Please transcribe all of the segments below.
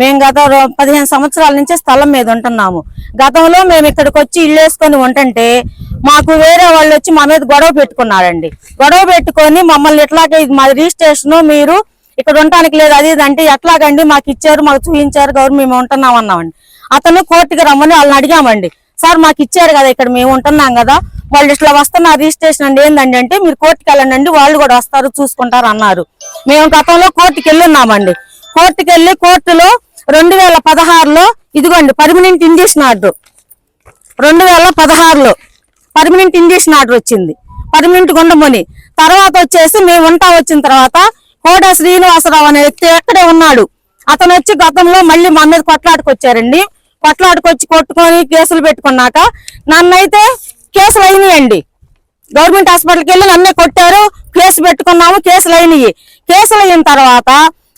మేము గత 15 సంవత్సరాల నుంచి స్థలం మీద ఉంటున్నాము. గతంలో మేము ఇక్కడికి వచ్చి ఇల్లు వేసుకొని ఉంటుంటే మాకు వేరే వాళ్ళు వచ్చి మా మీద గొడవ పెట్టుకున్నారండి. గొడవ పెట్టుకొని మమ్మల్ని ఎట్లాగే మా రిజిస్ట్రేషన్ మీరు ఇక్కడ ఉండటానికి లేదు అది అంటే ఎట్లాగండి మాకు ఇచ్చారు, మాకు చూపించారు, గవర్నమెంట్ మేము ఉంటున్నాం అన్నామండి. అతను కోర్టుకి రమ్మని వాళ్ళని అడిగామండి. సార్ మాకు ఇచ్చారు కదా, ఇక్కడ మేము ఉంటున్నాం కదా, వాళ్ళు ఇట్లా వస్తున్నారు రిజిస్ట్రేషన్ అండి ఏందండి అంటే మీరు కోర్టుకి వెళ్ళండి, వాళ్ళు కూడా వస్తారు చూసుకుంటారు అన్నారు. మేము గతంలో కోర్టుకి వెళ్ళున్నామండి. కోర్టుకి వెళ్ళి కోర్టులో 2016లో ఇదిగోండి పర్మనెంట్ ఇండిషన్ ఆర్డర్, 2016లో పర్మనెంట్ ఇండిషన్ ఆర్డర్ వచ్చింది, పర్మనెంట్ ఉండమని. తర్వాత వచ్చేసి మేము ఉంటా వచ్చిన తర్వాత కోట శ్రీనివాసరావు అనే వ్యక్తి ఎక్కడే ఉన్నాడు, అతను వచ్చి గతంలో మళ్ళీ మా మీద కొట్లాడుకొచ్చారండి. కొట్లాడుకొచ్చి కొట్టుకొని కేసులు పెట్టుకున్నాక నన్నైతే కేసులు అయినాయండి. గవర్నమెంట్ హాస్పిటల్కి వెళ్ళి నన్నే కొట్టారు, కేసు పెట్టుకున్నాము, కేసులు అయినాయి. కేసులు అయిన తర్వాత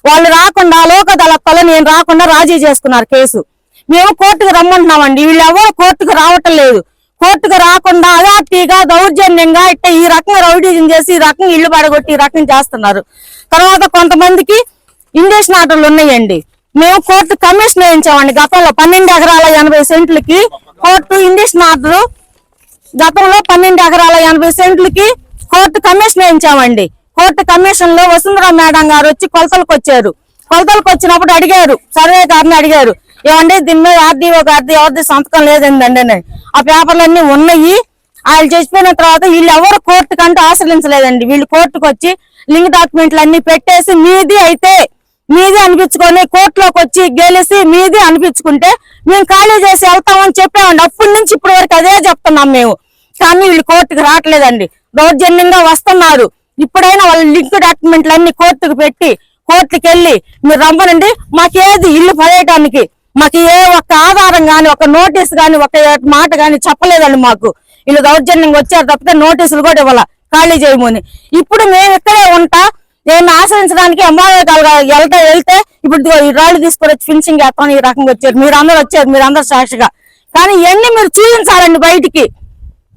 వాళ్ళు రాకుండా లోకదళాల్లో నేను రాకుండా రాజీ చేసుకున్నారు కేసు. మేము కోర్టుకు రమ్మంటున్నామండి, వీళ్ళు ఎవరు కోర్టుకు రావటం లేదు. కోర్టుకు రాకుండా అదాప్తిగా దౌర్జన్యంగా ఇట్ట ఈ రకంగా రౌడీజం చేసి ఈ రకంగా ఇళ్లు పడగొట్టి ఈ రకం చేస్తున్నారు. తర్వాత కొంతమందికి ఇండిషన్ ఆర్డర్లు ఉన్నాయండి. మేము కోర్టు కమిషన్ వేయించామండి. గతంలో 12 ఎకరాల 80 సెంట్లకి కోర్టు ఇండిషన్ ఆర్డర్, గతంలో 12 ఎకరాల 80 సెంట్లకి కోర్టు కమిషన్ వేయించామండి. కోర్టు కమిషన్ లో వసుంధర మేడం గారు వచ్చి కొలతలకు వచ్చారు. కొలతలకు వచ్చినప్పుడు అడిగారు, సర్వే గారిని అడిగారు, ఏమండి దీని మీద ఆర్డీఓ గారిది ఎవరిది సంతకం లేదండి. ఆ పేపర్లన్నీ ఉన్నాయి. వాళ్ళు చచ్చిపోయిన తర్వాత వీళ్ళు ఎవరు కోర్టు కంటూ ఆశ్రయించలేదండి. వీళ్ళు కోర్టుకు వచ్చి లింక్ డాక్యుమెంట్లు అన్ని పెట్టేసి మీది అయితే మీది అనిపించుకొని కోర్టులోకి వచ్చి గెలిచి మీది అనిపించుకుంటే మేము ఖాళీ చేసి వెళ్తామని చెప్పామండి. అప్పటి నుంచి ఇప్పటి వరకు అదే చెప్తున్నాం మేము. కానీ వీళ్ళు కోర్టుకు రావట్లేదండి, దౌర్జన్యంగా వస్తున్నారు. ఇప్పుడైనా వాళ్ళ లింక్ డాక్యుమెంట్లు అన్ని కోర్టుకు పెట్టి కోర్టుకి వెళ్ళి మీరు రమ్మనండి. మాకేది ఇల్లు పడేయటానికి మాకు ఏ ఒక్క ఆధారం గాని, ఒక నోటీస్ గాని, ఒక మాట గాని చెప్పలేదండి. మాకు వీళ్ళు దౌర్జన్యంగా వచ్చారు తప్పితే నోటీసులు కూడా ఇవ్వాల ఖాళీ చేయమని. ఇప్పుడు మేము ఇక్కడే ఉంటా నేను ఆశ్రయించడానికి వెళ్తే ఇప్పుడు ఈ రాళ్ళు తీసుకొని వచ్చి ఫినిషింగ్ చేస్తాం ఈ రకంగా వచ్చారు. మీరందరూ సాక్షిగా. కానీ ఇవన్నీ మీరు చూపించాలండి బయటికి.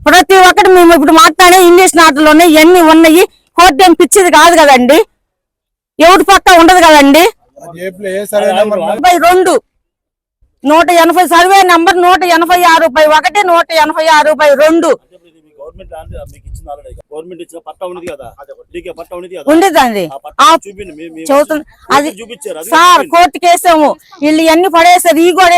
ప్రతి ఒక్కటి మేము ఇప్పుడు మాట్లాడే ఇండిషన్ ఆర్డర్లు ఉన్నాయి, ఇవన్నీ ఉన్నాయి. కోర్టు ఏం పిచ్చిది కాదు కదండి, ఎవరి పక్క ఉండదు కదండి. 2 180 సర్వే నెంబర్ 186/1 186/2 ఉండేదండి. అది సార్ కోర్టు కేసాము, వీళ్ళు ఇవన్నీ పడేసారు. ఈ కూడా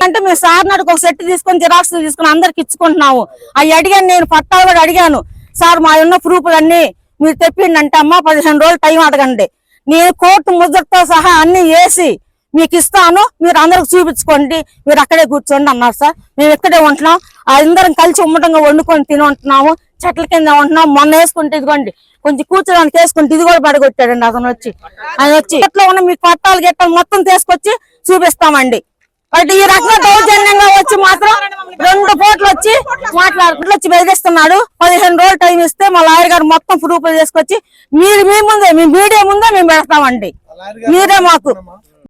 అంటే మేము సార్ నాడు ఒక సెట్ తీసుకొని జిరాక్స్ తీసుకుని అందరికి ఇచ్చుకుంటున్నాము. అవి అడిగాను, నేను పట్టాలు కూడా అడిగాను. సార్ మా ఉన్న ప్రూఫ్లు అన్ని మీరు తెప్పిండి అంటే అమ్మా 15 రోజులు టైం అడగండి, నేను కోర్టు ముద్రతో సహా అన్ని వేసి మీకు ఇస్తాను, మీరు అందరికి చూపించుకోండి, మీరు అక్కడే కూర్చోండి అన్నారు. సార్ మేము ఇక్కడే ఉంటున్నాం, అందరం కలిసి ఉమ్మటంగా వండుకొని తిని ఉంటున్నాము, చెట్ల కింద ఉంటున్నాం. మొన్న వేసుకుంటే ఇదిగోండి కొంచెం కూర్చోడానికి వేసుకుంటే ఇది కూడా పడగొట్టాడండి అతను వచ్చి. ఆయన వచ్చి ఎట్లా ఉన్న మీకు పట్టాలు గిట్టాలు మొత్తం తీసుకొచ్చి చూపిస్తామండి. బట్ ఈ రకంగా దౌర్జన్యంగా వచ్చి మాత్రం 2 పూటలు వచ్చి వచ్చి బెదిరిస్తున్నాడు. 15 రోజులు టైం ఇస్తే మా లాయర్ గారు మొత్తం ప్రూఫ్లు తీసుకొచ్చి మీ మీడియా ముందే మేము పెడతామండి. మీరే మాకు